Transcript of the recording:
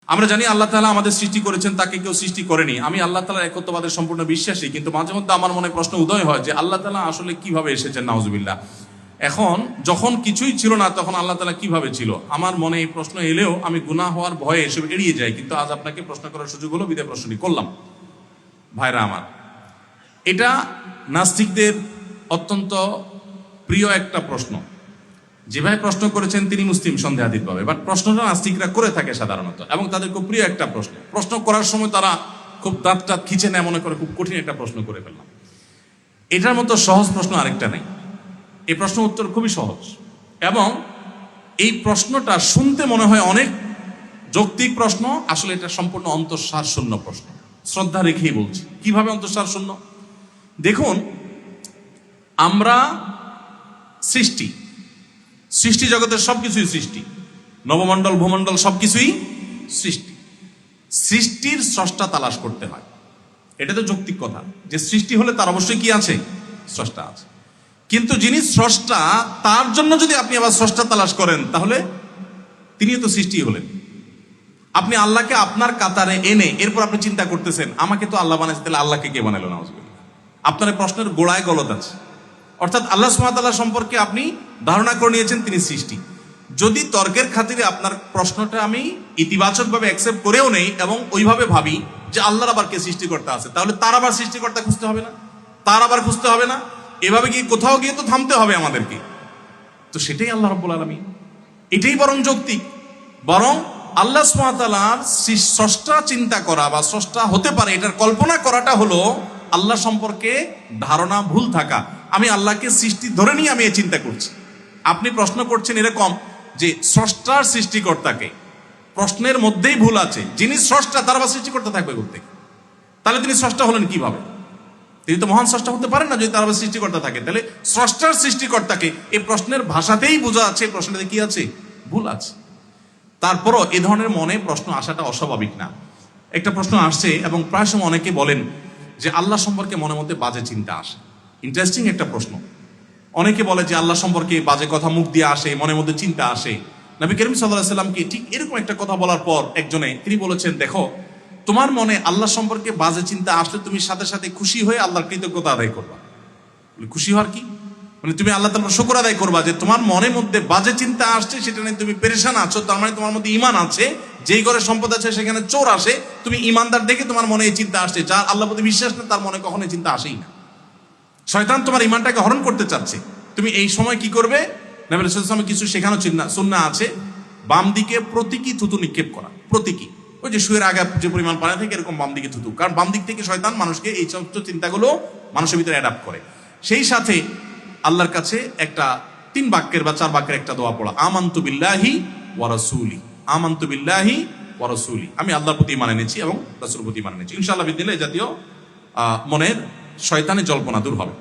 আমরা জানি আল্লাহ তাআলা আমাদের সৃষ্টি করেছেন, তাকে কেউ সৃষ্টি করেনি। আমি আল্লাহ তাআলার একত্ববাদের সম্পূর্ণ বিশ্বাসী, কিন্তু মাঝে মধ্যে আমার মনে প্রশ্ন উদয় হয় যে আল্লাহ তাআলা আসলে কিভাবে এসেছেন, নাউজুবিল্লাহ। এখন যখন কিছুই ছিল না তখন আল্লাহ তাআলা কিভাবে ছিল? আমার মনে এই প্রশ্ন এলেও আমি গুনাহ হওয়ার ভয়ে এসব এড়িয়ে যাই, কিন্তু আজ আপনাকে প্রশ্ন করার সুযোগ হলো বিধায় প্রশ্নটি করলাম। ভাইরা আমার, এটা নাস্তিকদের অত্যন্ত প্রিয় একটা প্রশ্ন। যে ভাই প্রশ্ন করেছেন তিনি মুসলিম সন্দেহাতীতভাবে, বাট প্রশ্নটা নাস্তিকরা করে থাকে সাধারণত, এবং তাদের খুব প্রিয় একটা প্রশ্ন। প্রশ্ন করার সময় তারা খুব দাঁত টাত খিচে নেয়, মনে করে খুব কঠিন একটা প্রশ্ন করে ফেললাম। এটার মতো সহজ প্রশ্ন আরেকটা নেই। এই প্রশ্ন উত্তর খুবই সহজ, এবং এই প্রশ্নটা শুনতে মনে হয় অনেক যৌক্তিক প্রশ্ন, আসলে এটা সম্পূর্ণ অন্তঃসার শূন্য প্রশ্ন। শ্রদ্ধা রেখেই বলছি। কিভাবে অন্তঃসার শূন্য? দেখুন, আমরা সৃষ্টি জগতের সবকিছুই সৃষ্টি, নবমণ্ডল ভূমণ্ডল সবকিছুই সৃষ্টি। সৃষ্টির স্রষ্টা তালাশ করতে হয়, এটা তো যৌক্তিক কথা যে সৃষ্টি হলে তার অবশ্যই কি আছে? স্রষ্টা আছে। কিন্তু যিনি স্রষ্টা, তার জন্য যদি আপনি আবার স্রষ্টা তালাশ করেন, তাহলে তিনিও তো সৃষ্টি হলেন। আপনি আল্লাহকে আপনার কাতারে এনে এরপর আপনি চিন্তা করতেছেন আমাকে তো আল্লাহ বানাইছে, তাহলে আল্লাহকে কে বানাইলো? নাউজুবিল্লাহ। আপনার এই প্রশ্নের গোড়ায় গলদ আছে। অর্থাৎ আল্লাহ সুবহানাহু ওয়া তাআলা সম্পর্কে আপনি ধারণা করে নিয়েছেন তিনি সৃষ্টি। যদি তর্কের খাতিরে আপনার প্রশ্নটা আমি ইতিবাচকভাবে অ্যাকসেপ্ট করেও নেই এবং ওইভাবে ভাবি যে আল্লাহর আবার কে সৃষ্টিকর্তা আছে, তাহলে তার আবার সৃষ্টিকর্তা খুঁজতে হবে না? তার আবার খুঁজতে হবে না? এভাবে গিয়ে কোথাও গিয়ে তো থামতে হবে আমাদেরকে। তো সেটাই আল্লাহ রাব্বুল আলামিন, এটাই বরং যৌক্তিক। বরং আল্লাহ সুবহানাহু ওয়া তাআলার স্রষ্টা চিন্তা করা বা স্রষ্টা হতে পারে এটার কল্পনা করাটা হলো আল্লাহ সম্পর্কে ধারণা ভুল থাকা। আমি আল্লাহকে সৃষ্টি ধরে নিয়ে আমি এই চিন্তা করছি। আপনি প্রশ্ন করছেন এরকম যে স্রষ্টার সৃষ্টিকর্তাকে, প্রশ্নের মধ্যেই ভুল আছে। যিনি স্রষ্টা তার আবার সৃষ্টিকর্তা থাকবে করতে, তাহলে তিনি স্রষ্টা হলেন কিভাবে? তিনি তো মহান স্রষ্টা হতে পারেন না যদি তার আবার সৃষ্টিকর্তা থাকে। তাহলে স্রষ্টার সৃষ্টিকর্তাকে এই প্রশ্নের ভাষাতেই বোঝা আছে প্রশ্নটাতে কি আছে? ভুল আছে। তারপরও এ ধরনের মনে প্রশ্ন আসাটা অস্বাভাবিক না। একটা প্রশ্ন আসছে এবং প্রায় সময় অনেকে বলেন যে আল্লাহ সম্পর্কে মনের মধ্যে বাজে চিন্তা আসে। ইন্টারেস্টিং একটা প্রশ্ন। অনেকে বলে যে আল্লাহ সম্পর্কে বাজে কথা মুখ দিয়ে আসে, মনের মধ্যে চিন্তা আসে। নবী করিম সাল্লাল্লাহু আলাইহি ওয়াসাল্লামকে ঠিক এরকম একটা কথা বলার পর একজনে তিনি বলেছেন, দেখো তোমার মনে আল্লাহ সম্পর্কে বাজে চিন্তা আসলে তুমি সাথে সাথে খুশি হয়ে আল্লাহর কৃতজ্ঞতা আদায় করবা। খুশি হওয়ার কি মানে? তুমি আল্লাহ তাআলার শুকর আদায় করবা যে তোমার মনের মধ্যে বাজে চিন্তা আসছে, সেটা নিয়ে তুমি পেরেশান আছো, তার মানে তোমার মধ্যে ঈমান আছে। যেই ঘরে সম্পদ আছে সেখানে চোর আসে, তুমি ঈমানদার দেখে তোমার মনে এই চিন্তা আসছে। যার আল্লাহর প্রতি বিশ্বাস না তার মনে কখনো চিন্তা আসেই না। শয়তান তোমার ঈমানটাকে হরণ করতে চাচ্ছে। তুমি এই সময় কি করবে? নবী রাসূলুল্লাহ সাল্লাল্লাহু আলাইহি ওয়াসাল্লাম কিছু শেখানো সুন্নাহ আছে। বাম দিকে প্রতীকী থুতু নিক্ষেপ করা। প্রতীকী, ওই যে শুয়ের আগে যে পরিমাণ পানি থাকে এরকম বাম দিকে থুতু, কারণ বাম দিক থেকে শয়তান মানুষকে এই সমস্ত চিন্তাগুলো মানুষের ভিতরে অ্যাডাপ্ট করে। সেই সাথে আল্লাহর কাছে একটা 3 বাক্যের বা 4 বাক্যের একটা দোয়া পড়া, আমানতু বিল্লাহি ওয়া রাসূলি। আমানতু বিল্লাহি ওয়া রাসূলি, আমি আল্লাহর প্রতি ঈমান এনেছি এবং রাসূলের প্রতি ঈমান এনেছি। ইনশাআল্লাহ বিদিনিল্লাহ এই জাতীয় মনের শয়তানি জল্পনা দূর হবে।